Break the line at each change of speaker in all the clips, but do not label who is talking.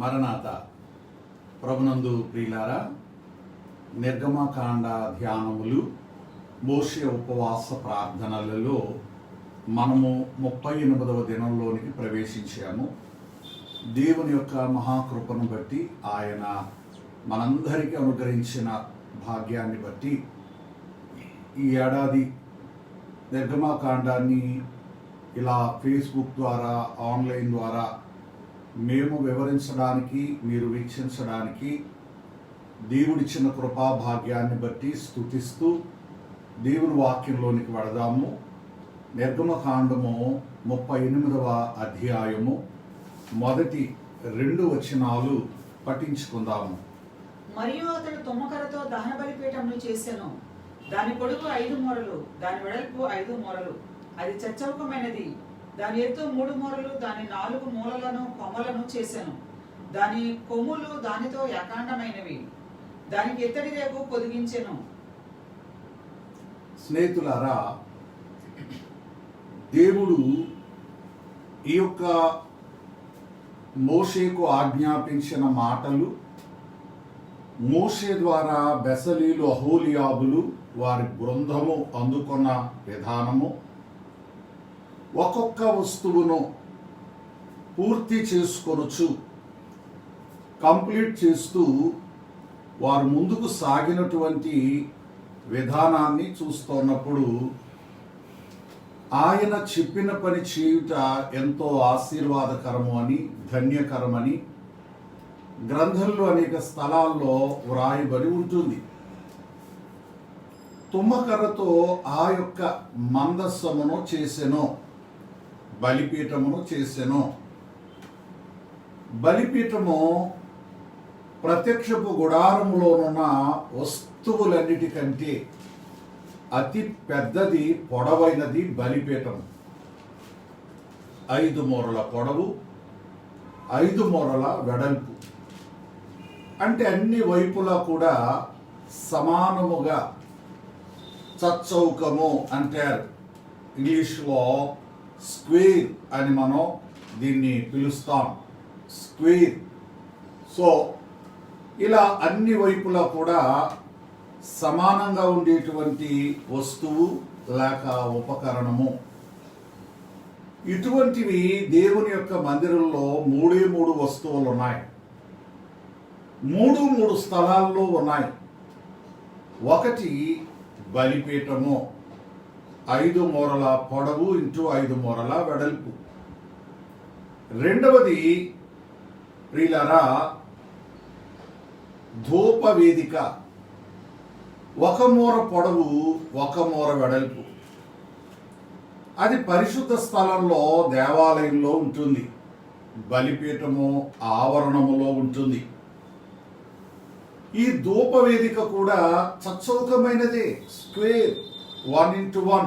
మరణాత ప్రభునందు ప్రియులారా, నిర్గమకాండ ధ్యానములు, మోషే ఉపవాస ప్రార్థనలలో మనము 38వ దినంలోనికి ప్రవేశించాము. దేవుని యొక్క మహాకృపను బట్టి, ఆయన మనందరికీ అనుగ్రహించిన భాగ్యాన్ని బట్టి ఈ ఏడాది నిర్గమకాండాన్ని ఇలా ఫేస్బుక్ ద్వారా, ఆన్లైన్ ద్వారా మేము వివరించడానికి, మీరు వీక్షించడానికి దేవుడిచ్చిన కృపా భాగ్యాన్ని బట్టి స్తుతిస్తూ దేవుని వాక్యంలోనికి వెళదాము. నిర్గమకాండము 38వ అధ్యాయము మొదటి 2 వచనాలు పఠించుకుందాము.
మరియు అతడు తుమ్మకరతో దహన బలిపీఠమును చేసెను. దాని పొడుగు 5 మూరలు, దాని వెడల్పు 5 మూరలు. అది చచ్చౌకమైనది. దాని ఎత్తు 3 మూరలు, దాని 4 మూలలను కొమ్మలను చేసెను. దాని కొమ్ములు దానితో ఏకాండమైనవి. దానికి ఇత్తడి రేకు పొదిగించెను.
స్నేహితులారా, దేవుడు ఈ యొక్క మోషేకు ఆజ్ఞాపించిన మాటలు, మోషే ద్వారా బెసలీలు, అహోలియాబులు వారి బృందము అందుకున్న విధానము, ఒక్కొక్క వస్తువును పూర్తి చేసుకొనొచ్చు కంప్లీట్ చేస్తూ వారు ముందుకు సాగినటువంటి విధానాన్ని చూస్తున్నప్పుడు, ఆయన చెప్పిన పని చేయుట ఎంతో ఆశీర్వాదకరము అని, ధన్యకరమని గ్రంథంలో అనేక స్థలాల్లో వ్రాయబడి ఉంటుంది. తుమ్మకర్రతో ఆ యొక్క మందస్సమును చేసెను, బలిపీఠమును చేసెను. బలిపీఠము ప్రత్యక్షపు గుడారములోనున్న వస్తువులన్నిటికంటే అతి పెద్దది, పొడవైనది బలిపీఠం. 5 మూరల పొడవు, 5 మూరల వెడల్పు. అంటే అన్ని వైపులా కూడా సమానముగా చచ్చౌకము అంటారు. ఇంగ్లీష్లో స్క్వేర్ అని మనం దీన్ని పిలుస్తాం, స్క్వేర్. సో ఇలా అన్ని వైపులా కూడా సమానంగా ఉండేటువంటి వస్తువు లేక ఉపకరణము. ఇటువంటివి దేవుని యొక్క మందిరంలో 3 వస్తువులు ఉన్నాయి. 3 స్థలాల్లో ఉన్నాయి. ఒకటి బలిపీఠము, 5 మూరల పొడవు ఇంటూ 5 మూరల వెడల్పు. రెండవది ప్రియులారా, ధూప వేదిక, 1 మూర పొడవు, 1 మూర వెడల్పు. అది పరిశుద్ధ స్థలంలో, దేవాలయంలో ఉంటుంది. బలిపీఠము ఆవరణములో ఉంటుంది. ఈ ధూపవేదిక కూడా చచ్చౌకమైనదే, స్క్వేర్, 1x1.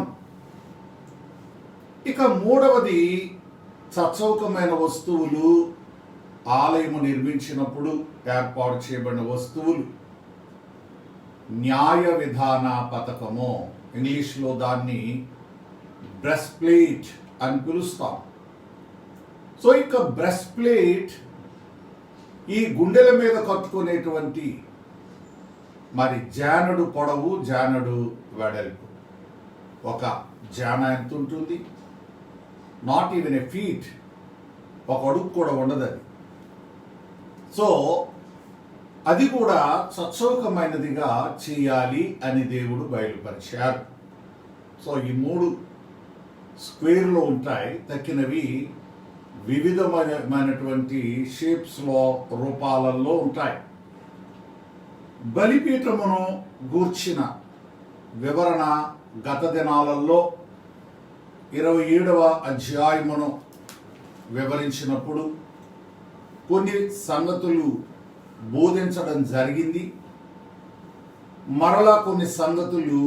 ఇక మూడవది, చచ్చౌకమైన వస్తువులు, ఆలయము నిర్మించినప్పుడు ఏర్పాటు చేయబడిన వస్తువులు, న్యాయ విధాన పథకము, ఇంగ్లీష్లో దాన్ని బ్రెస్ట్ ప్లేట్ అని పిలుస్తాం. సో ఇక బ్రెస్ట్ ప్లేట్ ఈ గుండెల మీద కట్టుకునేటువంటి మరి జానడు పొడవు, జానడు వెడల్పు. ఒక జాన ఎంత ఉంటుంది? నాట్ ఈవెన్ ఏ ఫీట్, ఒక అడుగు కూడా ఉండదు అది. సో అది కూడా సచ్చౌకమైనదిగా చేయాలి అని దేవుడు బయలుపరిచారు. సో ఈ 3 స్క్వేర్లో ఉంటాయి. తక్కినవి వివిధమైనటువంటి షేప్స్లో, రూపాలలో ఉంటాయి. బలిపీఠమును గూర్చిన వివరణ గత దినాలలో 27వ అధ్యాయమును వివరించినప్పుడు కొన్ని సంగతులు బోధించడం జరిగింది. మరలా కొన్ని సంగతులు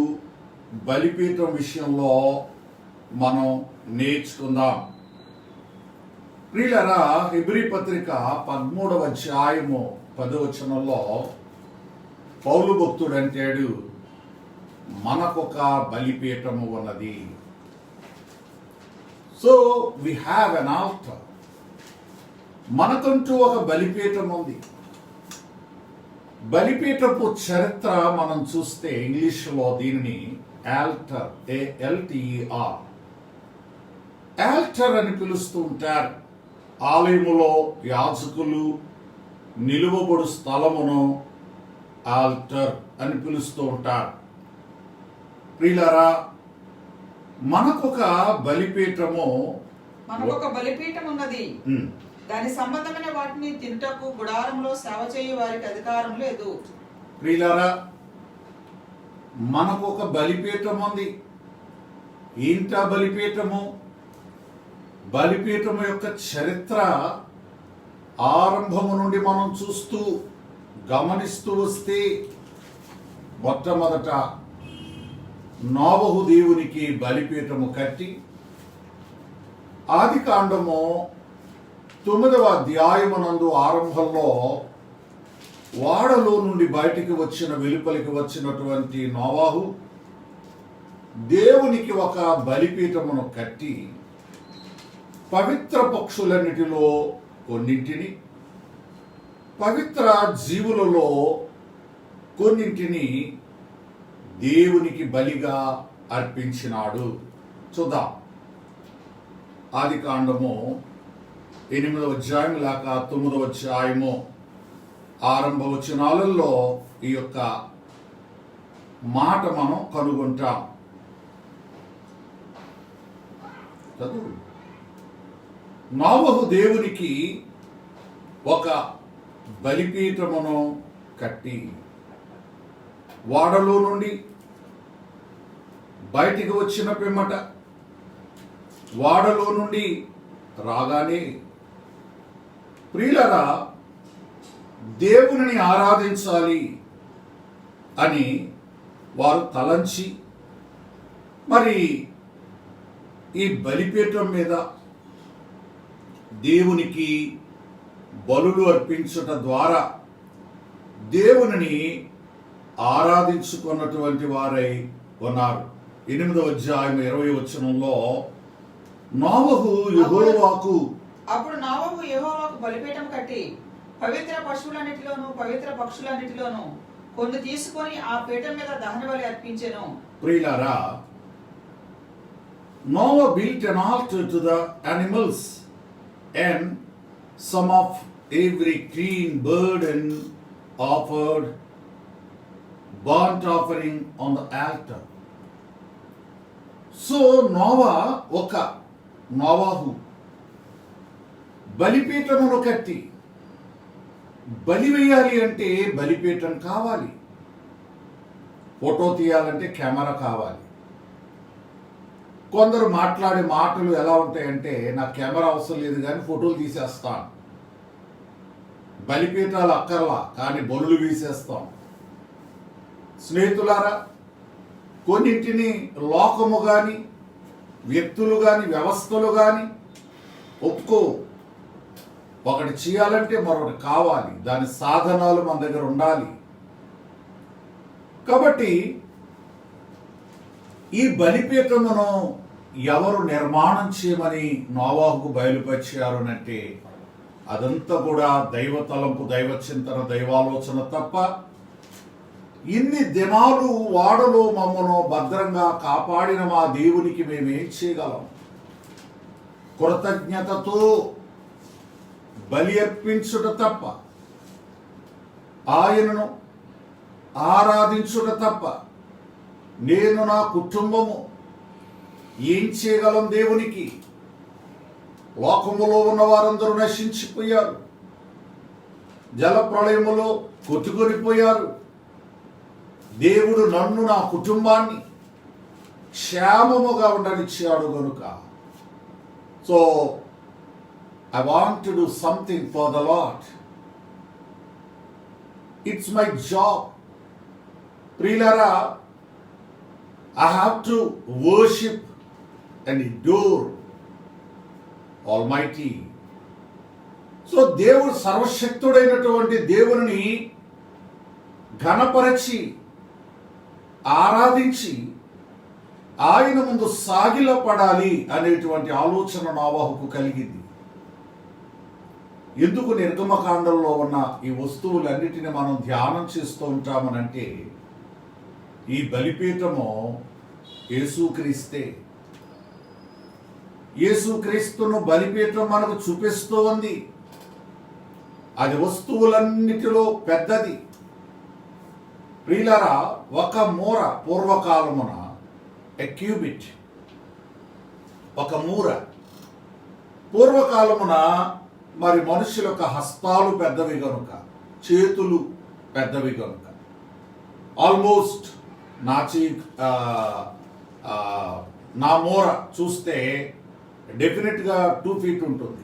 బలిపీఠం విషయంలో మనం నేర్చుకుందాం. ప్రియులారా, హెబ్రీ పత్రిక 13వ అధ్యాయము 10వ వచనంలో పౌలు భక్తుడు అంటాడు, మనకొక బలిపీఠము ఉన్నది. So we have an altar. మనకంటూ ఒక బలిపీఠం ఉంది. బలిపీఠపు చరిత్ర మనం చూస్తే ఇంగ్లీష్లో దీనిని ఆల్టర్, ALTER, ఆల్టర్ అని పిలుస్తూ ఉంటారు. ఆలయములో యాజకులు నిలువబడు స్థలమును ఆల్టర్ అని పిలుస్తూ ఉంటారు. ప్రియులారా, మనకొక బలిపీఠము
ఉన్నది. దాని సంబంధమైన వాటిని తింటకు గుడారంలో సేవ చేయు వారికి అధికారం లేదు.
ప్రియులారా, మనకు ఒక బలిపీఠం ఉంది. ఏంటా బలిపీఠము? బలిపీఠము యొక్క చరిత్ర ఆరంభము నుండి మనం చూస్తూ గమనిస్తూ వస్తే, మొట్టమొదట నోవహు దేవునికి బలిపీఠము కట్టి, ఆదికాండము 9వ అధ్యాయమునందు ఆరంభంలో వాడలో నుండి బయటికి వెలుపలికి వచ్చినటువంటి నోవాహు దేవునికి ఒక బలిపీఠమును కట్టి, పవిత్ర పక్షులన్నిటిలో కొన్నింటిని, పవిత్ర జీవులలో కొన్నింటిని దేవునికి బలిగా అర్పించినాడు. చూద్దాం. ఆదికాండము 8వ అధ్యాయం లేక 9వ అధ్యాయము ఆరంభ వచనాలలో ఈ యొక్క మాట మనం కనుగొంటాం. నోవహు దేవునికి ఒక బలిపీఠమును కట్టి, వాడలో నుండి బయటికి వచ్చిన పిమ్మట, వాడలో నుండి రాగానే, ప్రియులరా, దేవుని ఆరాధించాలి అని వారు తలంచి, మరి ఈ బలిపీఠం మీద దేవునికి బలులు అర్పించుట ద్వారా దేవుని ఆరాధించుకున్నటువంటి వారై ఉన్నారు. 8వ అధ్యాయం 20వ వచనంలో నోవహు యెహోవాకు
అప్పుడు నోవహు యెహోవాకు బలిపీఠం కట్టి పవిత్ర పశువులన్నిటిలోను పవిత్ర పక్షులన్నిటిలోను కొన్ని తీసుకొని ఆ పీఠం మీద దహన బలి అర్పించెను.
ప్రియులారా, Noah built an altar to the animals and some of every clean bird and offered burnt offering on the altar. So నోవాహు బలిపీఠమును కట్టి, బలి వేయాలి అంటే బలిపీఠం కావాలి, ఫోటో తీయాలంటే కెమెరా కావాలి. కొందరు మాట్లాడే మాటలు ఎలా ఉంటాయంటే, నాకు కెమెరా అవసరం లేదు కానీ ఫోటోలు తీసేస్తాను, బలిపీఠాలు అక్కర్లా కానీ బలులు వీసేస్తాం. స్నేహితులారా, కొన్నింటిని లోకము కానీ వ్యక్తులు కానీ వ్యవస్థలు కానీ ఒప్పుకో. ఒకటి చేయాలంటే మరొకటి కావాలి, దాని సాధనాలు మన దగ్గర ఉండాలి. కాబట్టి ఈ బలిపీఠమును ఎవరు నిర్మాణం చేయమని నోవాహుకు బయలుపరిచారు అంటే, అదంతా కూడా దైవ తలంపు, దైవ చింతన, దైవాలోచన తప్ప ఇన్ని దినాలు వాడలో మమ్మను భద్రంగా కాపాడిన మా దేవునికి మేమేం చేయగలం? కృతజ్ఞతతో బలి అర్పించుట తప్ప, ఆయనను ఆరాధించుట తప్ప నేను, నా కుటుంబము ఏం చేయగలం దేవునికి? లోకములో ఉన్న వారందరూ నశించిపోయారు, జల ప్రళయములో కొట్టుకొనిపోయారు. దేవుడు నన్ను, నా కుటుంబాన్ని క్షేమముగా ఉండనిచ్చాడు గనుక, so I want to do something for the lord. It's my job. ప్రియులారా, I have to worship and adore Almighty. So దేవుడు సర్వశక్తుడైనటువంటి దేవుని ఘనపరచి ఆరాధించి ఆయన ముందు సాగిలపడాలి అనేటువంటి ఆలోచన నోవాహుకు కలిగింది. ఎందుకు నిర్గమకాండంలో ఉన్న ఈ వస్తువులన్నిటిని మనం ధ్యానం చేస్తూ ఉంటామనంటే, ఈ బలిపీఠము యేసుక్రీస్తే. యేసుక్రీస్తును బలిపీఠం మనకు చూపిస్తూ ఉంది. అది వస్తువులన్నిటిలో పెద్దది. ప్రియులారా, ఒక మూర పూర్వకాలమున ఎ క్యూబిట్, ఒక మూర పూర్వకాలమున మరి మనుషుల యొక్క హస్తాలు పెద్దవి కనుక, చేతులు పెద్దవి కనుక, ఆల్మోస్ట్ నా మూర చూస్తే డెఫినెట్గా 2 feet ఉంటుంది.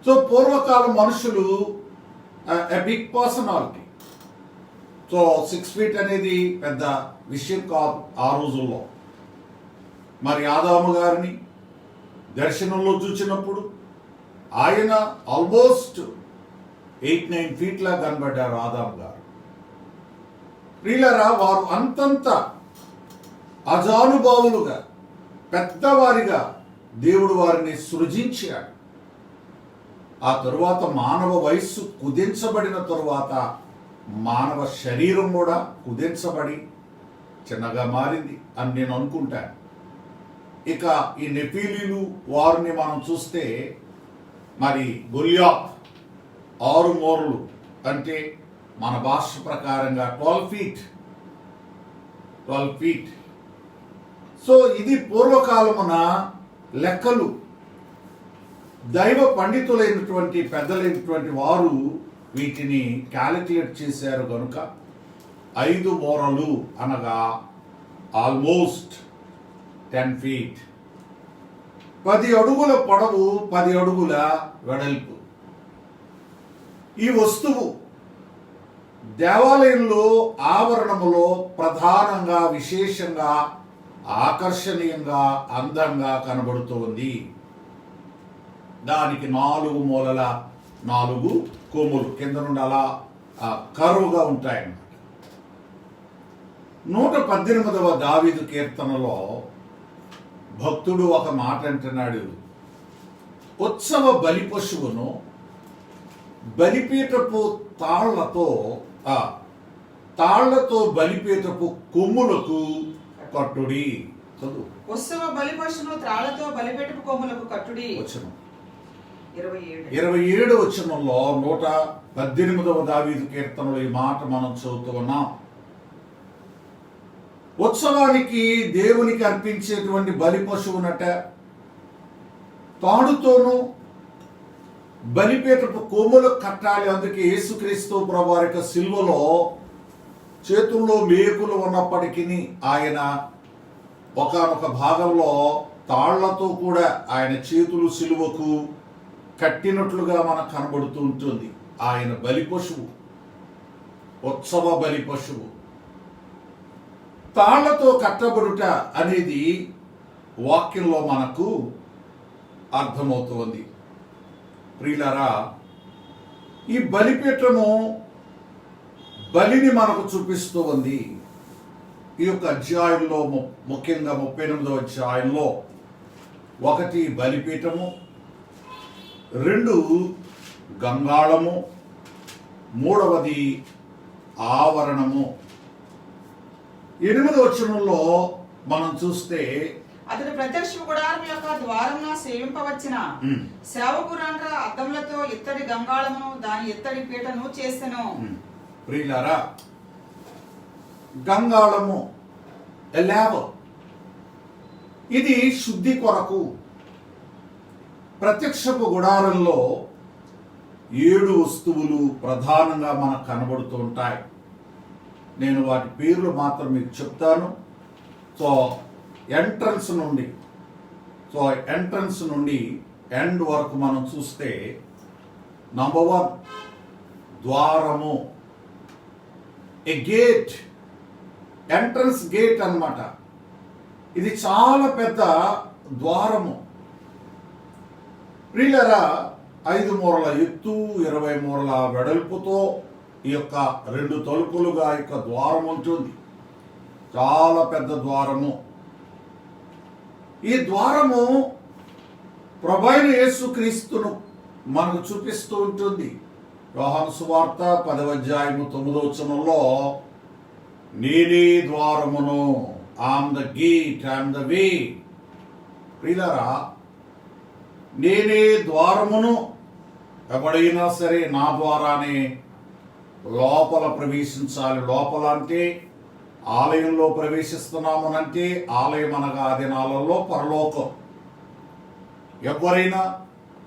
సో పూర్వకాలం మనుషులు a big personality. So 6 feet అనేది పెద్ద విషయం కాదు ఆ రోజుల్లో. మరి ఆదాము గారిని దర్శనంలో చూసినప్పుడు ఆయన ఆల్మోస్ట్ 8-9 feet లా కనబడ్డారు ఆదాము గారు. ప్రియులారా, వారు అంతంత అజానుభావులుగా పెద్దవారిగా దేవుడు వారిని సృజించాడు. ఆ తరువాత మానవ వయస్సు కుదించబడిన తరువాత మానవ శరీరం కూడా కుదించబడి చిన్నగా మారింది అని నేను అనుకుంటాను. ఇక ఈ నెఫీలీలు వారిని మనం చూస్తే, మరి గొలియాత్ 6 మూరలు అంటే మన భాష ప్రకారంగా 12 feet. సో ఇది పూర్వకాలమున లెక్కలు. దైవ పండితులైనటువంటి పెద్దలైనటువంటి వారు వీటిని క్యాలిక్యులేట్ చేశారు కనుక 5 మూరలు అనగా ఆల్మోస్ట్ 10 feet, 10 అడుగుల పొడవు, 10 అడుగుల వెడల్పు. ఈ వస్తువు దేవాలయంలో ఆవరణములో ప్రధానంగా, విశేషంగా, ఆకర్షణీయంగా, అందంగా కనబడుతోంది. దానికి 4 మూలల 4 కొమ్ములు కింద నుండి అలా కరువుగా ఉంటాయన్నమాట. 118వ దావీదు కీర్తనలో భక్తుడు ఒక మాట అంటున్నాడు, ఉత్సవ బలి పశువును బలిపీఠపు తాళ్లతో బలిపీఠపు కొమ్ములకు కట్టుడి. చదువు.
ఉత్సవ బలి పశువును త్రాళ్లతో బలిపీఠపు కొమ్ములకు కట్టుడి.
వచనం
27
వచనంలో 118వ దావీదు కీర్తనలో ఈ మాట మనం చదువుతూ ఉన్నాం. ఉత్సవానికి దేవునికి అర్పించేటువంటి బలి పశువునట తాడుతోనూ బలిపీఠపు కొమ్ములకు కట్టాలి. అందుకే యేసుక్రీస్తు ప్రభువారి యొక్క సిలువలో చేతుల్లో మేకులు ఉన్నప్పటికీ ఆయన ఒకానొక భాగంలో తాళ్లతో కూడా ఆయన చేతులు సిలువకు కట్టినట్లుగా మనకు కనబడుతూ ఉంటుంది. ఆయన బలి పశువు, ఉత్సవ బలి పశువు. తాళ్లతో కట్టబడుట అనేది వాక్యంలో మనకు అర్థమవుతుంది. ప్రియులారా, ఈ బలిపీఠము బలిని మనకు చూపిస్తూ ఉంది. ఈ యొక్క అధ్యాయంలో ముఖ్యంగా 38వ అధ్యాయంలో 1 బలిపీఠము, 2 గంగాళము, 3వది ఆవరణము. 8వ వచనంలో మనం చూస్తే,
అతడు ప్రత్యక్ష గుడారం యొక్క ద్వారమున సేవింపవచ్చిన సేవకురాండ్ర అద్దములతో ఇత్తడి గంగాళమును దాని ఇత్తడి పీటను చేసెను.
ప్రియులారా, గంగాళము ఇది శుద్ధి కొరకు. ప్రత్యక్షపు గుడారంలో 7 వస్తువులు ప్రధానంగా మనకు కనబడుతూ ఉంటాయి. నేను వాటి పేర్లు మాత్రం మీకు చెప్తాను. సో ఎంట్రన్స్ నుండి ఎండ్ వరకు మనం చూస్తే, నంబర్ 1 ద్వారము, ఏ గేట్, ఎంట్రన్స్ గేట్ అన్నమాట. ఇది చాలా పెద్ద ద్వారము. ప్రియులారా, 5 మూరల ఎత్తు, 20 మూరల వెడల్పుతో ఈ యొక్క 2 తలుపులుగా యొక్క ద్వారం ఉంటుంది. చాలా పెద్ద ద్వారము. ఈ ద్వారము ప్రభువైన యేసుక్రీస్తును మనకు చూపిస్తూ ఉంటుంది. యోహాను సువార్త 10వ అధ్యాయము 9వ వచనంలో, నేనే ద్వారమును, I'm the gate, I'm the way. ప్రియులారా, నేనే ద్వారమును, ఎవడైనా సరే నా ద్వారానే లోపల ప్రవేశించాలి. లోపల అంటే ఆలయంలో ప్రవేశిస్తున్నామనంటే, ఆలయం అనగా ఆ దినాలలో పరలోకం. ఎవరైనా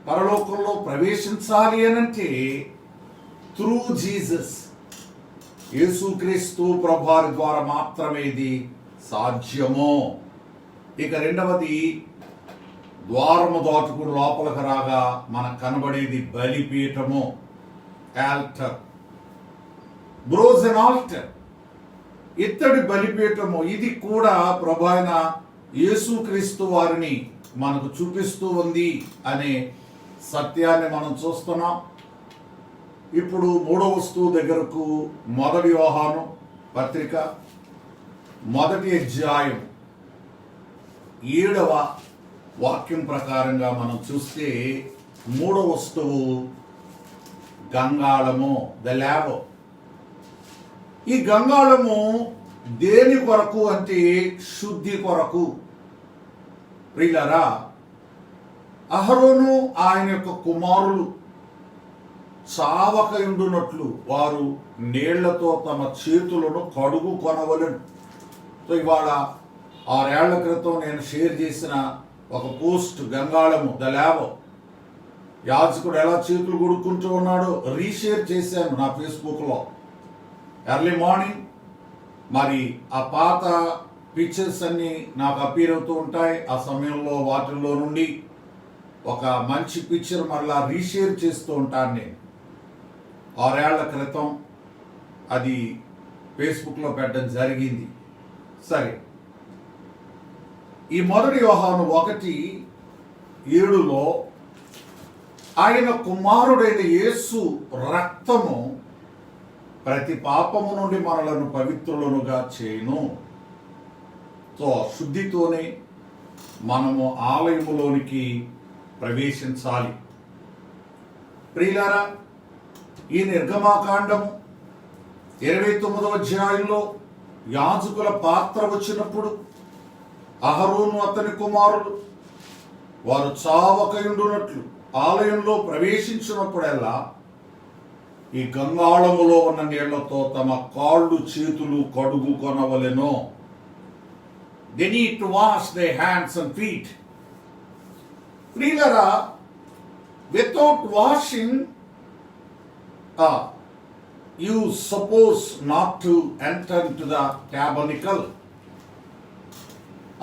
పరలోకంలో ప్రవేశించాలి అనంటే త్రూ జీసస్, యేసుక్రీస్తు ప్రభువారి ద్వారా మాత్రమే ఇది సాధ్యము. ఇక రెండవది, ద్వారము దాటుకుని లోపలికి రాగా మనకు కనబడేది బలిపీఠము, ఆల్టర్, బ్రోజన్ ఆల్టర్, ఇత్తడి బలిపీఠము. ఇది కూడా ప్రభు అయిన యేసుక్రీస్తు వారిని మనకు చూపిస్తూ ఉంది అనే సత్యాన్ని మనం చూస్తున్నాం. ఇప్పుడు మూడవ వస్తువు దగ్గరకు, 1 యోహాను పత్రిక 1వ అధ్యాయం 7వ వాక్యం ప్రకారంగా మనం చూస్తే, మూడవ వస్తువు గంగాళము, ద లావ్. ఈ గంగాళము దేని కొరకు అంటే శుద్ధి కొరకు. ప్రియులారా, అహరోను ఆయన యొక్క కుమారులు చావకయుండునట్లు వారు నీళ్లతో తమ చేతులను కడుగు కొనవలెను. సో ఇవాళ 6 ఏళ్ల క్రితం నేను షేర్ చేసిన ఒక పోస్ట్, గంగాళము, ద లావ్, యాజకుడు ఎలా చేతులు కొడుకుంటూ ఉన్నాడో రీషేర్ చేశాను నా ఫేస్బుక్లో ఎర్లీ మార్నింగ్. మరి ఆ పాత పిక్చర్స్ అన్ని నాకు అపీర్ అవుతూ ఉంటాయి. ఆ సమయంలో వాటిల్లో నుండి ఒక మంచి పిక్చర్ మరలా రీషేర్ చేస్తూ ఉంటాను నేను. 6 ఏళ్ల క్రితం అది ఫేస్బుక్లో పెట్టడం జరిగింది. సరే, ఈ 1 యోహాను 1:7లో ఆయన కుమారుడైన యేసు రక్తము ప్రతి పాపము నుండి మనలను పవిత్రులనుగా చేయును. సో శుద్ధితోనే మనము ఆలయములోనికి ప్రవేశించాలి. ప్రియులారా, ఈ నిర్గమాకాండము 29వ అధ్యాయంలో యాజకుల పాత్ర వచ్చినప్పుడు అహరోను అతని కుమారులు వారు చావకయుండునట్లు ఆలయంలో ప్రవేశించినప్పుడల్లా ఈ గంగాళములో ఉన్న నీళ్లతో తమ కాళ్ళు చేతులు కడుగు కొనవలెను. They need to wash their hands and feet. ప్రియులారా, without washing, you suppose not to enter into the tabernacle.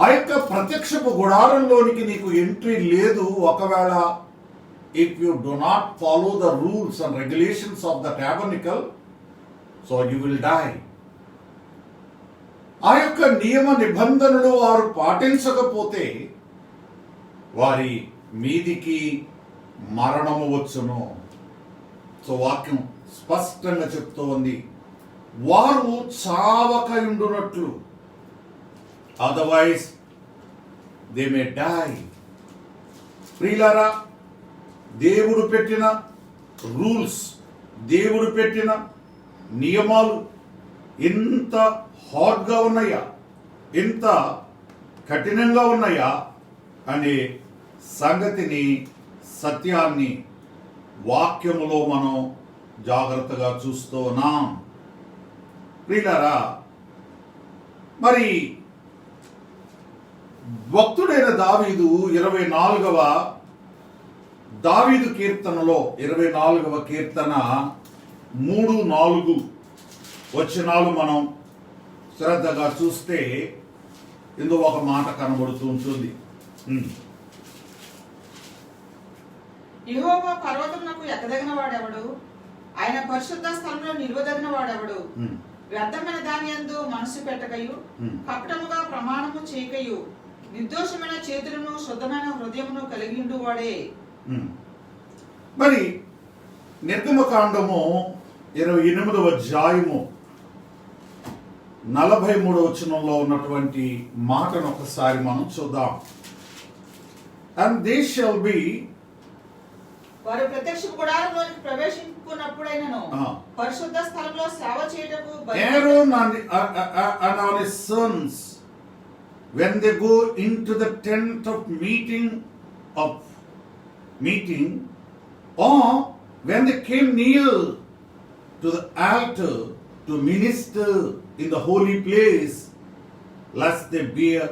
ఆ యొక్క ప్రత్యక్షపు గుడారంలోనికి నీకు ఎంట్రీ లేదు. ఒకవేళ if you do not follow the rules and regulations of the tabernacle, so you will die. ఆ యొక్క నియమ నిబంధనలు వారు పాటించకపోతే వారి మీదికి మరణము వచ్చును. సో వాక్యం స్పష్టంగా చెప్తూ ఉంది, వారు చావకయుండునట్లు, అదర్వైజ్ దే మే డై. ప్రియులారా, దేవుడు పెట్టిన రూల్స్, దేవుడు పెట్టిన నియమాలు ఎంత హాట్గా ఉన్నాయా, ఎంత కఠినంగా ఉన్నాయా అనే సంగతిని, సత్యాన్ని వాక్యములో మనం జాగ్రత్తగా చూస్తూ ఉన్నాం. ప్రియులారా, మరి భక్తుడైన దావీదు 24వ దావీదు కీర్తనలో 24వ కీర్తన 3-4 వచనాలు మనం శ్రద్ధగా చూస్తే ఇందులో ఒక మాట కనబడుతూ ఉంటుంది.
యెహోవా పర్వతమునకు ఎక్కదగిన వాడెవడు? ఆయన పరిశుద్ధ స్థలంలో నిలువదగిన వాడెవడు? వ్యర్థమైన దాని యందు మనసు పెట్టకయు, కపటముగా ప్రమాణము చేయకయు, నిర్దోషమైన చేతులను శుద్ధమైన హృదయమును కలిగి ఉండువాడే.
మరి నిర్గమకాండము 28వ అధ్యాయము 43వ వచనంలో ఉన్నటువంటి మాటను ఒకసారి మనం చూద్దాం. And they shall be
వారు ప్రత్యక్ష గుడారంలోనికి ప్రవేశించుకున్నప్పుడైనను పరిశుద్ధ స్థలంలో సేవ చేయటకు
Aaron and his sons, when they go into the tent of meeting, or when they came near to the altar to minister in the holy place, lest they bear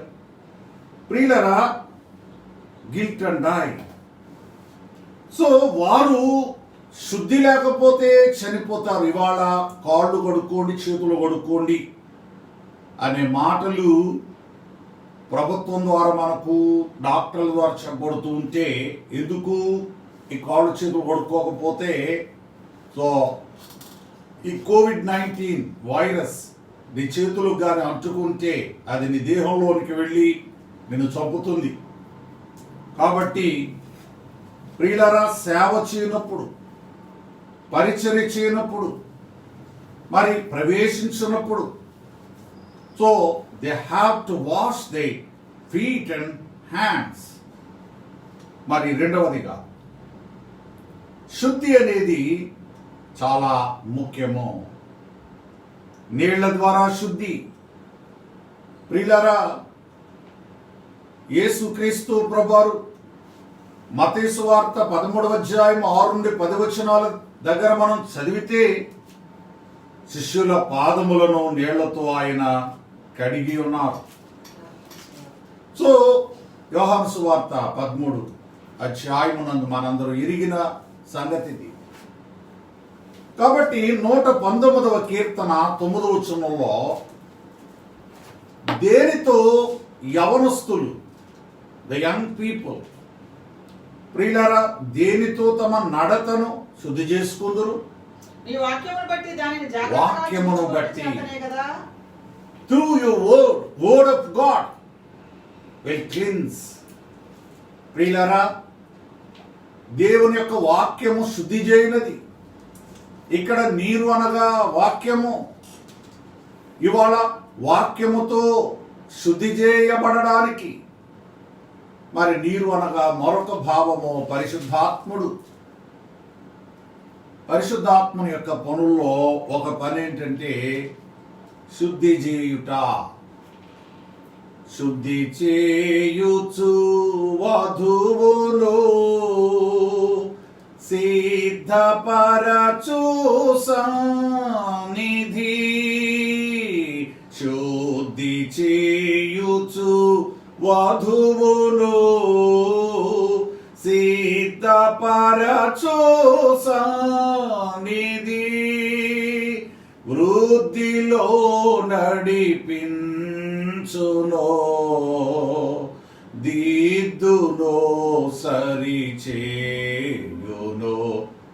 ప్రియులరా guilt and die. So వారు శుద్ధి లేకపోతే చనిపోతారు. ఇవాళ కాళ్ళు కడుక్కోండి, చేతులు కడుక్కోండి అనే మాటలు ప్రభుత్వం ద్వారా మనకు డాక్టర్ల ద్వారా చెప్పబడుతూ ఉంటే, ఎందుకు ఈ కాళ్ళు చేతులు కడుక్కోకపోతే, సో ఈ COVID-19 వైరస్ నీ చేతులకు కానీ అంటుకుంటే అది నీ దేహంలోనికి వెళ్ళి నిన్ను చంపుతుంది. కాబట్టి ప్రియులారా, సేవ చేయనప్పుడు, పరిచర్య చేయనప్పుడు, మరి ప్రవేశించినప్పుడు, so they have to wash they feet and hands. మరి రెండవదిగా శుద్ధి అనేది చాలా ముఖ్యము. నీళ్ల ద్వారా శుద్ధి. ప్రియులారా, యేసుక్రీస్తు ప్రభువారు మత్తయి సువార్త 13వ అధ్యాయం 6 నుండి 10 వచనాల దగ్గర మనం చదివితే, శిష్యుల పాదములను నీళ్లతో ఆయన కడిగి ఉన్నారు. సో యోహాను సువార్త 13 అధ్యాయమునందు మనందరూ ఎరిగిన సంగతిది. కాబట్టి 119వ కీర్తన 9వ వచనంలో, దేనితో యవనస్తులు, ద యంగ్ పీపుల్, ప్రియులారా, దేనితో తమ నడతను శుద్ధి చేసుకుందరు?
నీ వాక్యమును బట్టి, దానిని
వాక్యమును బట్టి,
కదా,
through your word of God will cleanse. ప్రియులారా, దేవుని యొక్క వాక్యము శుద్ధి చేయనది. ఇక్కడ నీరు అనగా వాక్యము. ఇవాళ వాక్యముతో శుద్ధి చేయబడడానికి మరి నీరు అనగా మరొక భావము పరిశుద్ధాత్ముడు. పరిశుద్ధాత్ముని యొక్క పనుల్లో ఒక పని ఏంటంటే శుద్ధి చేయుట. శుద్ధి చేయుచు వధువును సిద్ధపరచు సన్నిధి. శుద్ధి చేయుచు వధువును సిద్ధపరచు సన్నిధి. వృద్ధిలో నడిపించునో, దిద్దునో, సరిచేయునో.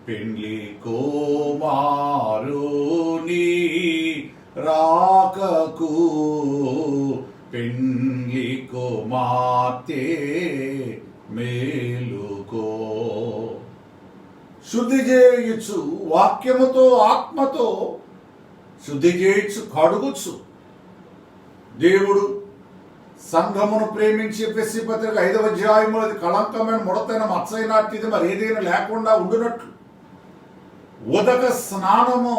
పెండ్లి కుమారుని రాకకు పెండ్లి కుమార్తె మేలుకో. శుద్ధి చేయొచ్చు వాక్యముతో, ఆత్మతో శుద్ధి చేయొచ్చు, కడుగుచ్చు. దేవుడు సంఘమును ప్రేమించి ఎఫెసీ పత్రిక 5వ అధ్యాయములో, అది కళంకమైన, ముడతైన, మచ్చైనట్టిది మరి ఏదైనా లేకుండా ఉండునట్లు ఉదక స్నానము.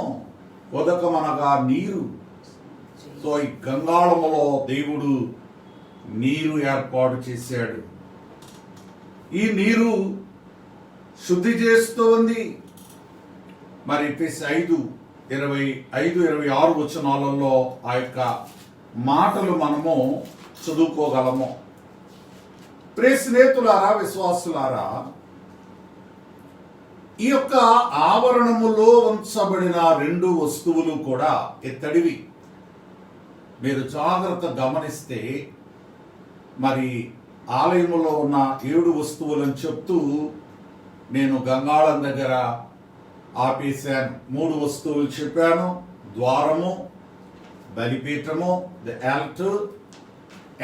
ఉదకమనగా నీరు. సో ఈ గంగాళములో దేవుడు నీరు ఏర్పాటు చేశాడు. ఈ నీరు శుద్ధి చేస్తోంది. మరి ఎఫెసీ 5:25-26 వచనాలలో ఆ యొక్క మాటలు మనము చదువుకోగలము. ప్రియ స్నేహితులారా, విశ్వాసులారా, ఈ యొక్క ఆవరణములో ఉంచబడిన 2 వస్తువులు కూడా ఇత్తడివి. మీరు జాగ్రత్త గమనిస్తే, మరి ఆలయములో ఉన్న 7 వస్తువులను చెప్తూ నేను గంగాళం దగ్గర ఆపేశాను. 3 వస్తువులు చెప్పాను. ద్వారము, బలిపీఠము, ద ఆల్టర్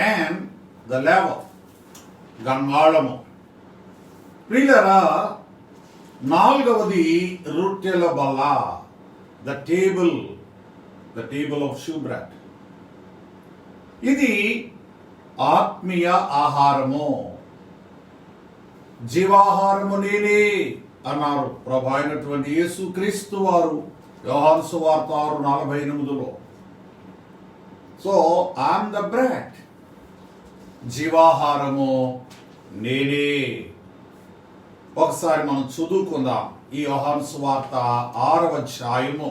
అండ్ ద లేవర్, గంగాళము. ప్రియులారా, 4వది రొట్టెల బల్ల, ద టేబుల్ ఆఫ్ షూబ్రాట్. ఇది ఆత్మీయ ఆహారము. జీవాహారము నేనే అన్నారు ప్రభు అయినటువంటి యేసు క్రీస్తు వారు యోహాను సువార్త 6:48. సో ఐఎమ్ ద బ్రెడ్, జీవాహారము నేనే. ఒకసారి మనం చదువుకుందాం ఈ యోహాను సువార్త 6వ అధ్యాయము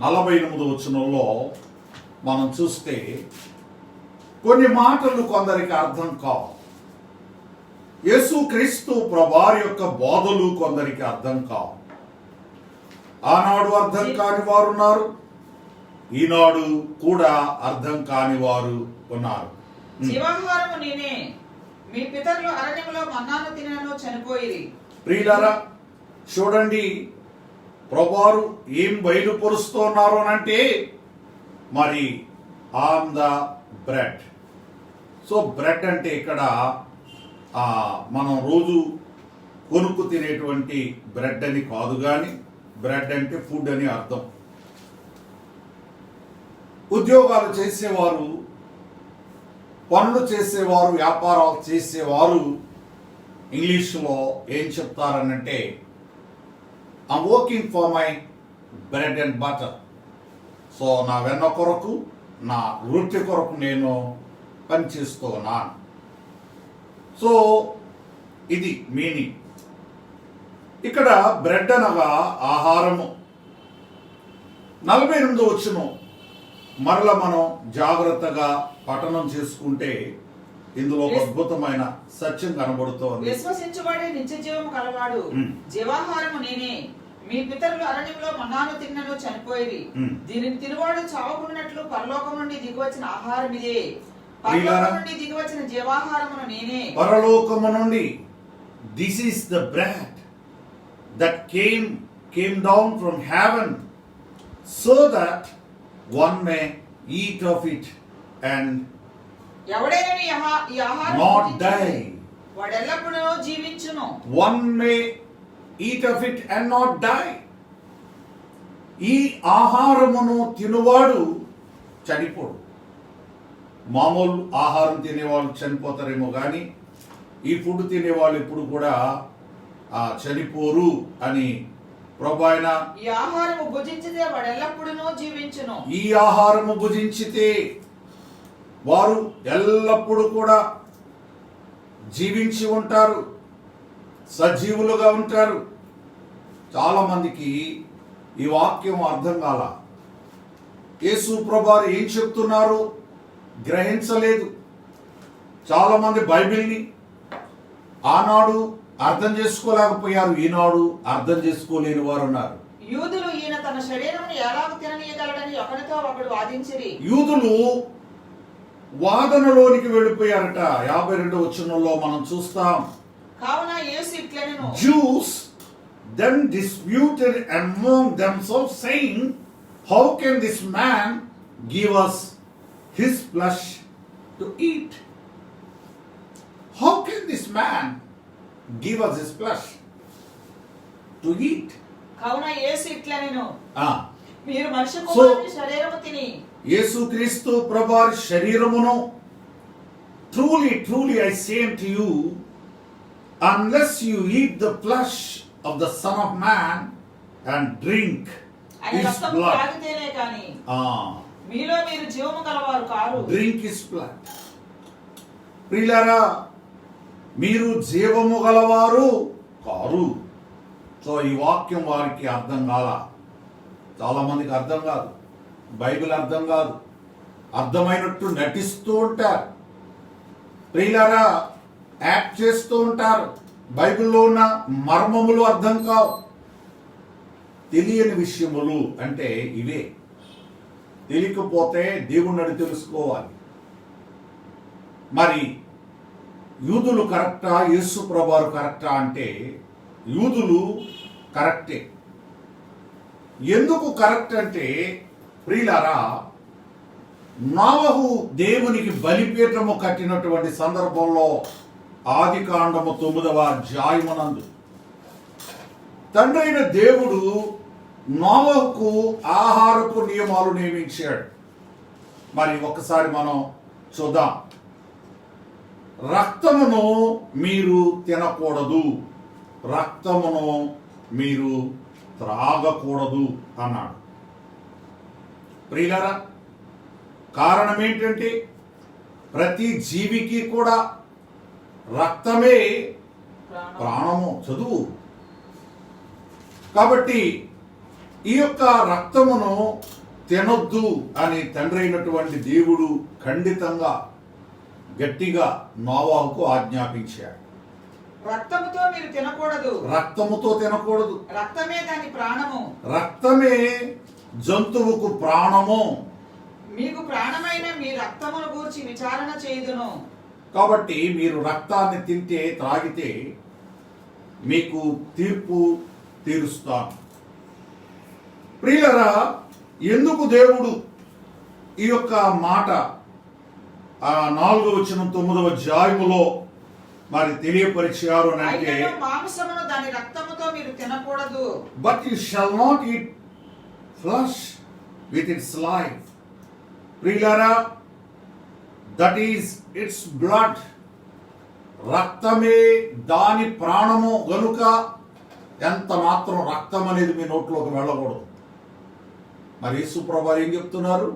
48వ వచనంలో మనం చూస్తే కొన్ని మాటలు కొందరికి అర్థం కావు. యేసు క్రీస్తు ప్రభువారి యొక్క బోధలు కొందరికి అర్థం కావు. ఆనాడు అర్థం కాని వారు ఉన్నారు, ఈనాడు కూడా అర్థం కాని వారు ఉన్నారు.
జీవాహారము నేనే, మీ పితరులు అరణ్యములో మన్నాను తినను చనిపోయిరి.
ప్రియులారా, చూడండి ప్రభువారు ఏం బయలుపరుస్తున్నారు అనంటే మరి am the bread. So bread అంటే ఇక్కడ మనం రోజు కొనుక్కు తినేటువంటి బ్రెడ్ అని కాదు, కానీ బ్రెడ్ అంటే ఫుడ్ అని అర్థం. ఉద్యోగాలు చేసేవారు, పనులు చేసేవారు, వ్యాపారాలు చేసేవారు ఇంగ్లీష్లో ఏం చెప్తారనంటే I'm working for my bread and butter. So నా వెన్న కొరకు, నా వృత్తి కొరకు నేను పనిచేస్తున్నాను. సో ఇది మీనింగ్. ఇక్కడ బ్రెడ్ అనగా ఆహారము. 48వ వచనం మరల మనం జాగ్రత్తగా పఠనం చేసుకుంటే ఇందులో ఒక అద్భుతమైన సత్యం కనబడుతోంది.
విశ్వసించువాడే నిత్య జీవము కలవాడు, జీవాహారము నేనే, మీ పితరులు అరణ్యంలో మన్నాను తిన్నను చనిపోయి, దీనిని తినువాడు చావకున్నట్లు పరలోకం నుండి దిగివచ్చిన ఆహారం ఇదే, పరలోకం నుండి దిగివచ్చిన జీవాహారమును నేనే.
పరలోకము నుండి, this is the bread that came down from heaven so that one may eat of it and not die.
వాడెల్లప్పుడూ జీవించును.
One may eat of it and not die. ఈ ఆహారమును తినువాడు చనిపోడు. మామూలు ఆహారం తినేవాళ్ళు చనిపోతారేమో కానీ ఈ ఫుడ్ తినేవాళ్ళు ఎప్పుడు కూడా చనిపోరు అని ప్రభు ఆయన
ఈ ఆహారము భుజించితే వాడు ఎల్లప్పుడూ జీవించును.
ఈ ఆహారము భుజించితే వారు ఎల్లప్పుడూ కూడా జీవించి ఉంటారు, సజీవులుగా ఉంటారు. చాలా మందికి ఈ వాక్యం అర్థం కాల. యేసు ప్రభువారు ఏం చెప్తున్నారు గ్రహించలేదు. చాలా మంది బైబిల్ని ఆనాడు అర్థం చేసుకోలేకపోయారు, ఈనాడు అర్థం చేసుకోలేని వారు ఉన్నారు.
యూదులు ఈయన తన శరీరమును ఎలాగ తిననీయగలడని ఒకరితో ఒకడు వాదించిరి.
యూదులు వాదనలోనికి వెళ్ళిపోయారట. 52వ వచనంలో మనం చూస్తాం.
కావున యేసు ఇట్లనెను,
Jews then disputed among themselves, saying, how can this man give us his flesh to eat? How can this man give us his flesh to eat?
కావున యేసు ఇట్లనెను, మీరు మనుష్య
So,
కుమారుని శరీరము తిని
యేసుక్రీస్తు ప్రభువారి శరీరమును truly truly I say unto you, unless you eat the flesh of the Son of Man and drink
ఆయన
his
రక్తము
blood,
తాగితేనే కాని మీలో మీరు జీవము కలవారు కారు.
drink his blood. ప్రియులారా, మీరు జీవము గలవారు కారు. సో ఈ వాక్యం వారికి అర్థం కాల. చాలా మందికి అర్థం కాదు, బైబిల్ అర్థం కాదు, అర్థమైనట్టు నటిస్తూ ఉంటారు. ప్రియులారా, యాక్ట్ చేస్తూ ఉంటారు. బైబిల్లో ఉన్న మర్మములు అర్థం కావు. తెలియని విషయములు అంటే ఇవే. తెలియకపోతే దేవుణ్ణి తెలుసుకోవాలి. మరి యూదులు కరెక్టా, యేసు ప్రభువారు కరెక్టా అంటే యూదులు కరెక్టే. ఎందుకు కరెక్ట్ అంటే ప్రియులారా, నోవహు దేవునికి బలిపీఠము కట్టినటువంటి సందర్భంలో ఆదికాండము 9వ అధ్యాయమునందు తండ్రైన దేవుడు నోవహుకు ఆహారపు నియమాలు నియమించాడు. మరి ఒకసారి మనం చూద్దాం. రక్తమును మీరు తినకూడదు రక్తమును మీరు త్రాగకూడదు అన్నాడు. ప్రియులారా, కారణం ఏంటంటే ప్రతి జీవికి కూడా రక్తమే ప్రాణము. చదువు. కాబట్టి ఈ యొక్క రక్తమును తినొద్దు అని తండ్రి అయినటువంటి దేవుడు ఖండితంగా గట్టిగా నోవాహుకు ఆజ్ఞాపించాడు.
రక్తముతో మీరు తినకూడదు.
రక్తముతో తినకూడదు.
రక్తమే దాని ప్రాణము.
రక్తమే జంతువుకు ప్రాణము.
మీకు ప్రాణమైన మీ రక్తమును గూర్చి విచారణ చేయుదును.
కాబట్టి మీరు రక్తాన్ని తింటే త్రాగితే మీకు తీర్పు తీరుస్తాను. ప్రియులరా, ఎందుకు దేవుడు ఈ యొక్క మాట 4వ వచనం 9వ అధ్యాయములో మరి తెలియపరిచారు అని అంటే,
మాంసమును దాని రక్తముతో మీరు తినకూడదు.
But you shall not eat flush with its life. ప్రియులారా, దట్ ఈస్ ఇట్స్ బ్లడ్. రక్తమే దాని ప్రాణము గనుక ఎంత మాత్రం రక్తం అనేది మీ నోట్లోకి వెళ్ళకూడదు. మరి యేసు ప్రభువు ఏం చెప్తున్నారు?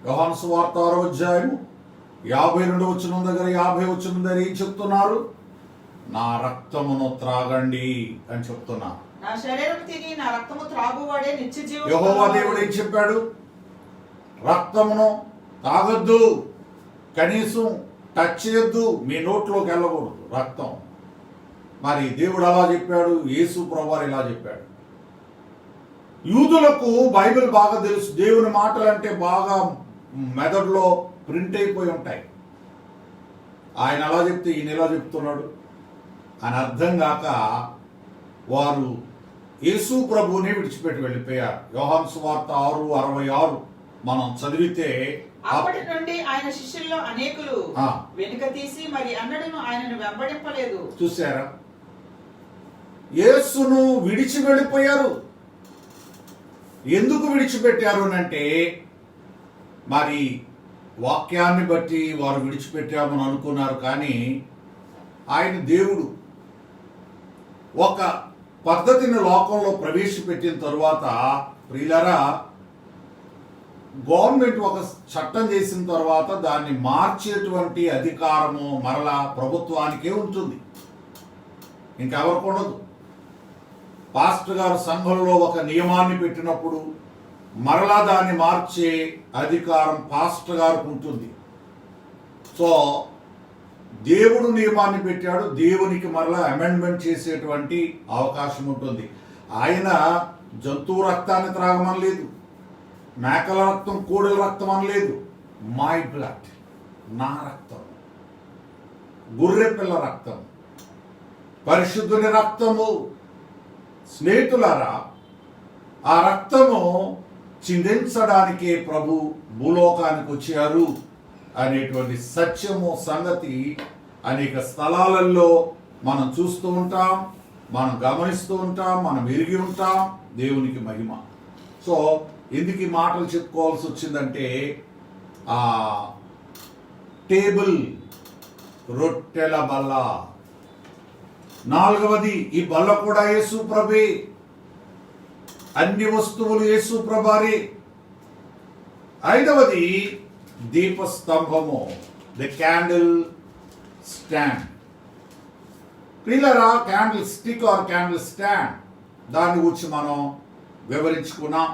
యోహాను సువార్త 6వ అధ్యాయము 52వ వచనం దగ్గర 50వ వచనం దగ్గర ఏం చెప్తున్నారు? నా రక్తమును త్రాగండి అని చెప్తున్నారు.
నా శరీరం తిని నా రక్తము త్రాగువాడే నిత్య జీవము.
యెహోవా దేవుడు ఏం చెప్పాడు? రక్తమును తాగొద్దు, కనీసం టచ్ చేయొద్దు, మీ నోట్లోకి వెళ్ళకూడదు రక్తం. మరి దేవుడు అలా చెప్పాడు, యేసు ప్రభువారు ఇలా చెప్పాడు. యూదులకు బైబిల్ బాగా తెలుసు. దేవుని మాటలు అంటే బాగా మెదడులో ప్రింట్ అయిపోయి ఉంటాయి. ఆయన అలా చెప్తే ఈయన ఎలా చెప్తున్నాడు అని అర్థం కాక వారు యేసు ప్రభువుని విడిచిపెట్టి వెళ్ళిపోయారు. యోహాను సువార్త 6:66 మనం చదివితే,
అప్పటి నుండి ఆయన శిష్యుల్లో అనేకులు వెనుక తీసి మరి అన్నడను ఆయనను వెంబడింపలేదు.
చూసారా? యేసును విడిచి వెళ్ళిపోయారు. ఎందుకు విడిచిపెట్టారు అంటే, మరి వాక్యాన్ని బట్టి వారు విడిచిపెట్టామని అనుకున్నారు. కానీ ఆయన దేవుడు ఒక పద్ధతిని లోకంలో ప్రవేశపెట్టిన తరువాత, ప్రియులారా, గవర్నమెంట్ ఒక చట్టం చేసిన తర్వాత దాన్ని మార్చేటువంటి అధికారము మరలా ప్రభుత్వానికే ఉంటుంది, ఇంకెవరికి ఉండదు. పాస్టర్ గారు సంఘంలో ఒక నియమాన్ని పెట్టినప్పుడు మరలా దాన్ని మార్చే అధికారం పాస్టర్ గారికి ఉంటుంది. సో దేవుడు నియమాన్ని పెట్టాడు, దేవునికి మరలా అమెండ్మెంట్ చేసేటువంటి అవకాశం ఉంటుంది. ఆయన జంతువు రక్తాన్ని త్రాగమనలేదు, మేకల రక్తం, కోడెల రక్తం అనలేదు. మై బ్లడ్, నా రక్తం, గొర్రె పిల్ల రక్తం, పరిశుద్ధుని రక్తము. స్నేహితులారా, ఆ రక్తము చిందించడానికే ప్రభు భూలోకానికి వచ్చారు అనేటువంటి సత్యము సంగతి అనేక స్థలాలలో మనం చూస్తూ ఉంటాం, మనం గమనిస్తూ ఉంటాం, మనం ఎరిగి ఉంటాం. దేవునికి మహిమ. సో ఎందుకు ఈ మాటలు చెప్పుకోవాల్సి వచ్చిందంటే, ఆ టేబుల్, రొట్టెల బల్ల. 4వది, ఈ బల్ల కూడా యేసు ప్రభే. అన్ని వస్తువులు యేసు ప్రభారే. 5వది దీపస్తంభము, ది క్యాండిల్ స్టాండ్. ప్రియులారా, candle stick or candle stand, దాని గురించి మనం వివరించుకున్నాం.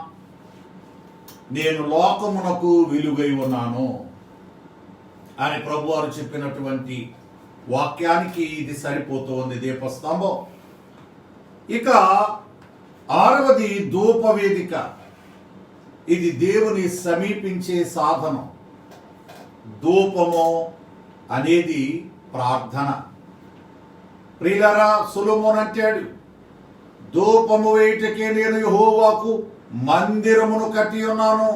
నేను లోకమునకు వెలుగై ఉన్నాను అని ప్రభువారు చెప్పినటువంటి వాక్యానికి ఇది సరిపోతుంది, దీపస్తంభం. ఇక 6వది ధూపవేదిక. ఇది దేవుని సమీపించే సాధనం. ధూపము అనేది ప్రార్థన. ప్రియులారా, సొలొమోను అంటాడు, ధూపము వేయుటకే నేను యెహోవాకు మందిరమును కట్టి ఉన్నాను.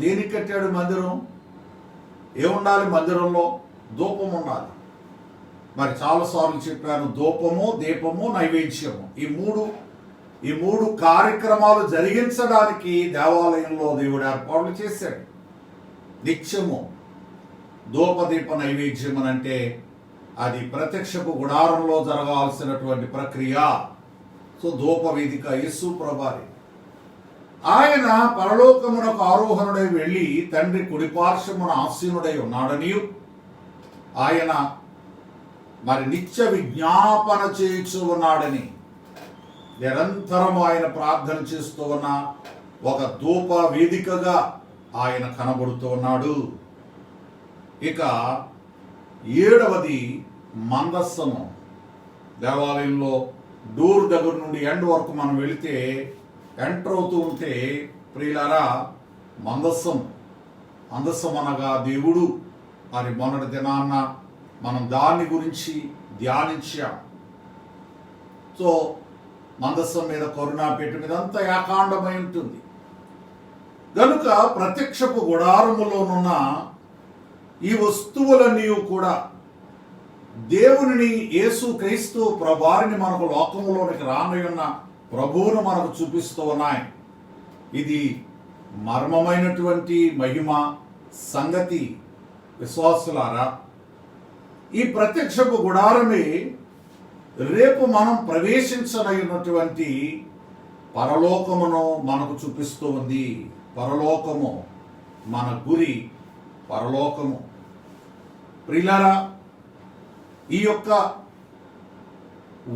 దేనికి కట్టాడు మందిరం? ఏముండాలి మందిరంలో? ధూపం ఉండాలి. మరి చాలాసార్లు చెప్పాను, ధూపము, దీపము, నైవేద్యము, ఈ మూడు కార్యక్రమాలు జరిగించడానికి దేవాలయంలో దేవుడు ఏర్పాట్లు చేశాడు. నిత్యము ధూపదీప నైవేద్యం అని అంటే అది ప్రత్యక్షపు గుడారంలో జరగాల్సినటువంటి ప్రక్రియ. సో ధూపవేదిక యేసు ప్రభారి ఆయన పరలోకమునకు ఆరోహణుడై వెళ్ళి తండ్రి కుడిపార్శ్వమున ఆసీనుడై ఉన్నాడని, ఆయన మరి నిత్య విజ్ఞాపన చేయించు ఉన్నాడని, నిరంతరం ఆయన ప్రార్థన చేస్తూ ఉన్న ఒక ధూప వేదికగా ఆయన కనబడుతూ ఉన్నాడు. ఇక 7వది మందస్సము. దేవాలయంలో డోర్ దగ్గర నుండి ఎండ్ వరకు మనం వెళితే ఎంటర్ అవుతూ ఉంటే ప్రియులారా, మందస్సం అనగా దేవుడు. మరి మొన్నటి దినాన్న మనం దాని గురించి ధ్యానించాం. సో మందస్సం మీద కరుణాపీఠం మీద అంతా ఏకాండమై ఉంటుంది గనుక ప్రత్యక్షపు గుడారములోనున్న ఈ వస్తువులన్నీ కూడా దేవునిని, యేసు క్రీస్తు ప్రభువారిని మనకు లోకములోనికి రానున్న ప్రభువును మనకు చూపిస్తూ ఉన్నాయి. ఇది మర్మమైనటువంటి మహిమ సంగతి విశ్వాసులారా. ఈ ప్రత్యక్షపు గుడారమే రేపు మనం ప్రవేశించనైనటువంటి పరలోకమును మనకు చూపిస్తూ ఉంది. పరలోకము మన గురి, పరలోకము. ప్రియులారా, ఈ యొక్క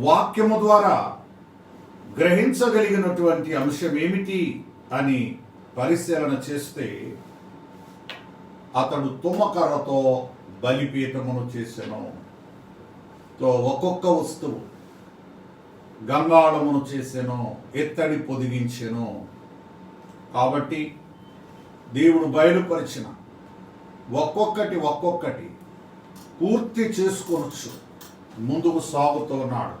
వాక్యము ద్వారా గ్రహించగలిగినటువంటి అంశం ఏమిటి అని పరిశీలన చేస్తే, అతడు తుమ్మకర్రతో బలిపీఠమును చేసెను. తో ఒక్కొక్క వస్తువు గంగాళమును చేసెను, ఎత్తడి పొదిగించెను. కాబట్టి దేవుడు బయలుపరిచిన ఒక్కొక్కటి పూర్తి చేసుకొనొచ్చు ముందుకు సాగుతూ ఉన్నాడు.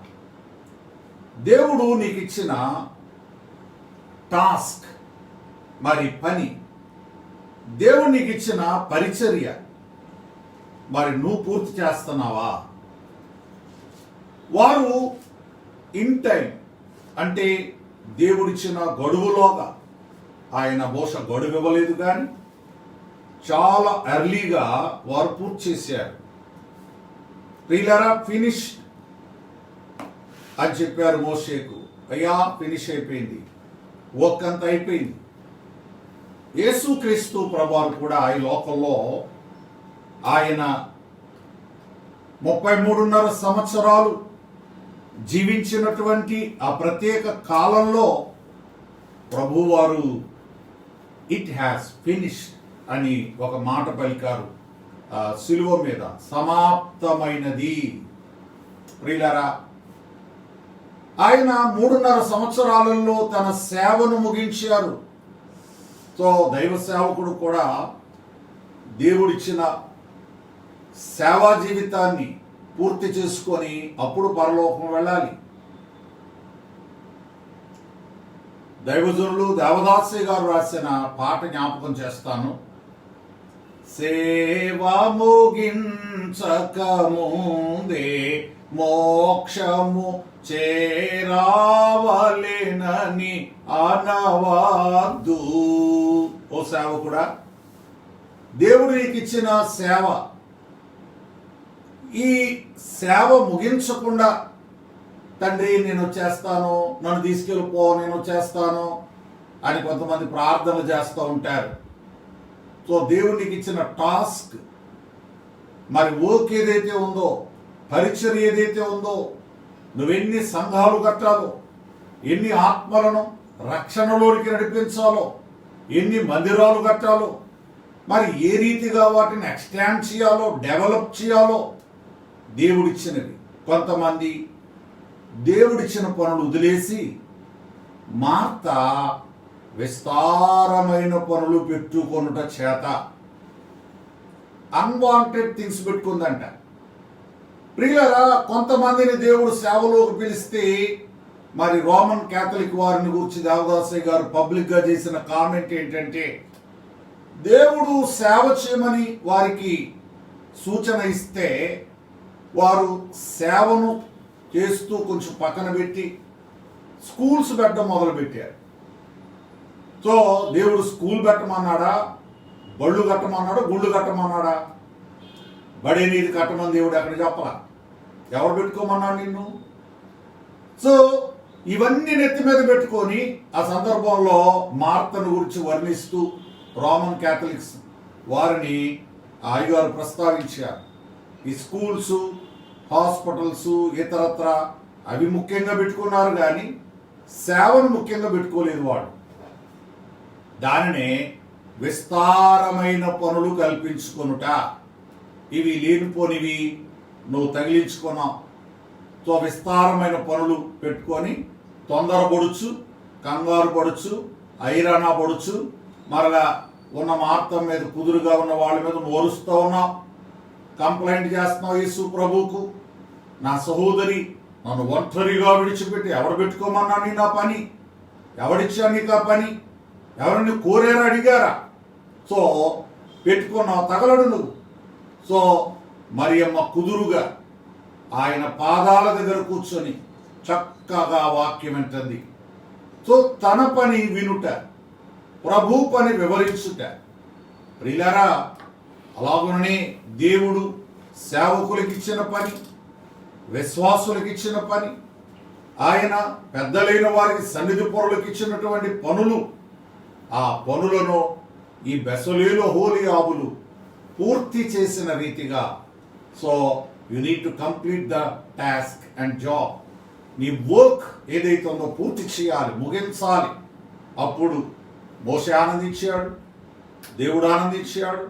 దేవుడు నీకు ఇచ్చిన టాస్క్, మరి పని, దేవుడు నీకు ఇచ్చిన పరిచర్య, మరి నువ్వు పూర్తి చేస్తున్నావా? వారు ఇన్ టైం అంటే దేవుడిచ్చిన గడువులోగా, ఆయన బహుశా గడువు ఇవ్వలేదు కానీ చాలా ఎర్లీగా వారు పూర్తి చేశారు. ప్రియులారా, ఫినిష్ అని చెప్పారు మోషేకు. అయ్యా ఫినిష్ అయిపోయింది, ఒక్కంత అయిపోయింది. యేసుక్రీస్తు ప్రభువారు కూడా ఈ లోకంలో ఆయన 33.5 సంవత్సరాలు జీవించినటువంటి ఆ ప్రత్యేక కాలంలో ప్రభువారు ఇట్ హ్యాస్ ఫినిష్డ్ అని ఒక మాట పలికారు. శిలువ మీద సమాప్తమైనది. ప్రియులారా, ఆయన 3.5 సంవత్సరాలలో తన సేవను ముగించారు. సో దైవ సేవకుడు కూడా దేవుడిచ్చిన సేవా జీవితాన్ని పూర్తి చేసుకొని అప్పుడు పరలోకం వెళ్ళాలి. దైవజనులు దేవదాసి గారు రాసిన పాట జ్ఞాపకం చేస్తాను. సేవ ముగించకముందే మోక్షము చేరావలెనని అనవద్దు. ఓ సేవకుడా, దేవుడు నీకు ఇచ్చిన సేవ, ఈ సేవ ముగించకుండా తండ్రి నేను వచ్చేస్తాను, నన్ను తీసుకెళ్ళిపో, నేను వచ్చేస్తాను అని కొంతమంది ప్రార్థనలు చేస్తూ ఉంటారు. సో దేవునికి ఇచ్చిన టాస్క్, మరి వర్క్ ఏదైతే ఉందో, పరిచర్య ఏదైతే ఉందో, నువ్వెన్ని సంఘాలు కట్టాలో, ఎన్ని ఆత్మలను రక్షణలోనికి నడిపించాలో, ఎన్ని మందిరాలు కట్టాలో, మరి ఏ రీతిగా వాటిని ఎక్స్టాండ్ చేయాలో, డెవలప్ చేయాలో దేవుడిచ్చినవి. కొంతమంది దేవుడిచ్చిన పనులు వదిలేసి మార్త విస్తారమైన పనులు పెట్టుకొనుట చేత అన్వాంటెడ్ థింగ్స్ పెట్టుకుందంట. ప్రియులరా, కొంతమందిని దేవుడు సేవలోకి పిలిస్తే, మరి రోమన్ క్యాథలిక్ వారిని గురించి దేవదాసయ్య గారు పబ్లిక్ గా చేసిన కామెంట్ ఏంటంటే, దేవుడు సేవ చేయమని వారికి సూచన ఇస్తే వారు సేవను చేస్తూ కొంచెం పక్కన పెట్టి స్కూల్స్ పెట్టడం మొదలుపెట్టారు. సో దేవుడు స్కూల్ పెట్టమన్నాడా, బళ్ళు కట్టమన్నాడా, గుళ్ళు కట్టమన్నాడా? బడి నీది కట్టమని దేవుడు ఎక్కడ చెప్పరా? ఎవరు పెట్టుకోమన్నాడు నిన్ను? సో ఇవన్నీ నెత్తి మీద పెట్టుకొని ఆ సందర్భంలో మార్తను గురించి వర్ణిస్తూ రోమన్ క్యాథలిక్స్ వారిని అయ్యగారు ప్రస్తావించారు. ఈ స్కూల్స్, హాస్పిటల్స్, ఇతరత్ర అవి ముఖ్యంగా పెట్టుకున్నారు, కానీ సేవను ముఖ్యంగా పెట్టుకోలేదు వాడు. దానినే విస్తారమైన పనులు కల్పించుకొనుట. ఇవి లేనిపోనివి నువ్వు తగిలించుకున్నావు. సో విస్తారమైన పనులు పెట్టుకొని తొందరపడుచు, కంగారు పడుచు, ఐరానా పడుచు, మరలా ఉన్న మార్తం మీద కుదురుగా ఉన్న వాళ్ళ మీద నోరుస్తూ ఉన్నావు, కంప్లైంట్ చేస్తున్నావు యేసు ప్రభువుకు. నా సహోదరి, నన్ను ఒంటరిగా విడిచిపెట్టి ఎవరు పెట్టుకోమన్నా నీ నా పని? ఎవడిచ్చా నీకు ఆ పని? ఎవరిని కోరారా, అడిగారా? సో పెట్టుకున్నావు, తగలడు నువ్వు. సో మరియమ్మ కుదురుగా ఆయన పాదాల దగ్గర కూర్చొని చక్కగా వాక్యం వింటుంది. సో తన పని వినుట, ప్రభు పని వివరించుట. ప్రియులారా, అలాగనే దేవుడు సేవకులకు ఇచ్చిన పని, విశ్వాసులకు ఇచ్చిన పని, ఆయన పెద్దలైన వారికి సన్నిధి పరులకు ఇచ్చినటువంటి పనులు, ఆ పనులను ఈ బెసలేలు హోలియాబులు పూర్తి చేసిన రీతిగా. So you need to complete the task and job. నీ వర్క్ ఏదైతే ఉందో పూర్తి చేయాలి, ముగించాలి. అప్పుడు మోషే ఆనందించాడు, దేవుడు ఆనందించాడు,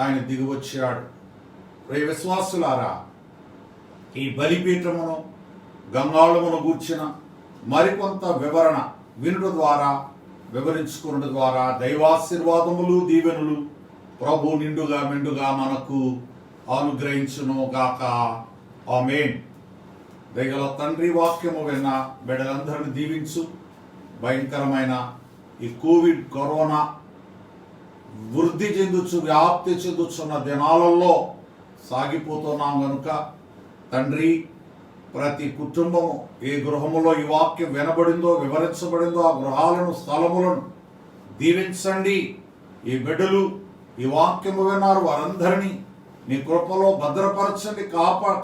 ఆయన దిగివచ్చాడు. ప్రియ విశ్వాసులారా, ఈ బలిపీఠమును, గంగాళమును గూర్చిన మరికొంత వివరణ వినుట ద్వారా, వివరించుకున్నట ద్వారా దైవాశీర్వాదములు, దీవెనలు ప్రభు నిండుగా మెండుగా మనకు అనుగ్రహించును గాక. ఆమేన్. దయగల తండ్రి, వాక్యము విన్న బిడ్డలందరిని దీవించు. భయంకరమైన ఈ కోవిడ్, కరోనా వృద్ధి చెందుచు, వ్యాప్తి చెందుచున్న దినాలలో సాగిపోతున్నాం గనుక తండ్రి, ప్రతి కుటుంబము ఏ గృహములో ఈ వాక్యం వినబడిందో, వివరించబడిందో ఆ గృహాలను, స్థలములను దీవించండి. ఈ బిడ్డలు ఈ వాక్యము విన్నారు, వారందరినీ నీ కృపలో భద్రపరచండి,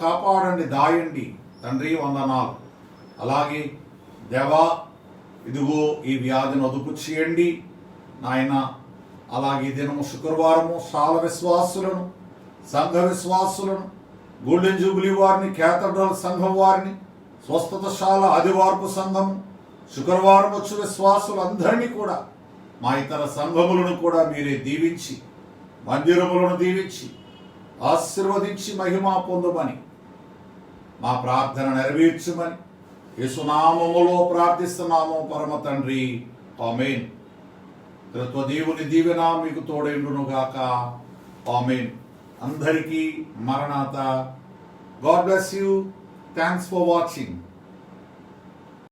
కాపాడండి, దాయండి. తండ్రి వందనాలు. అలాగే దేవా, ఇదిగో ఈ వ్యాధిని అదుపు చేయండి నాయన. అలాగే దినము శుక్రవారము శాల విశ్వాసులను, సంఘ విశ్వాసులను, గోల్డెన్ జూబిలీ వారిని, కేథడ్రల్ సంఘం వారిని, స్వస్థతశాల ఆదివారపు సంఘం, శుక్రవారం వచ్చి విశ్వాసులందరినీ కూడా, మా ఇతర సంఘములను కూడా మీరే దీవించి, మందిరములను దీవించి, ఆశీర్వదించి మహిమ పొందమని, మా ప్రార్థన నెరవేర్చమని యేసునామములో ప్రార్థిస్తున్నాము పరమ తండ్రి. ఆమేన్. త్రిత్వదేవుని దీవెన మీకు తోడైండును గాక. ఆమేన్. అందరికీ మరణాత. God bless you. Thanks for watching.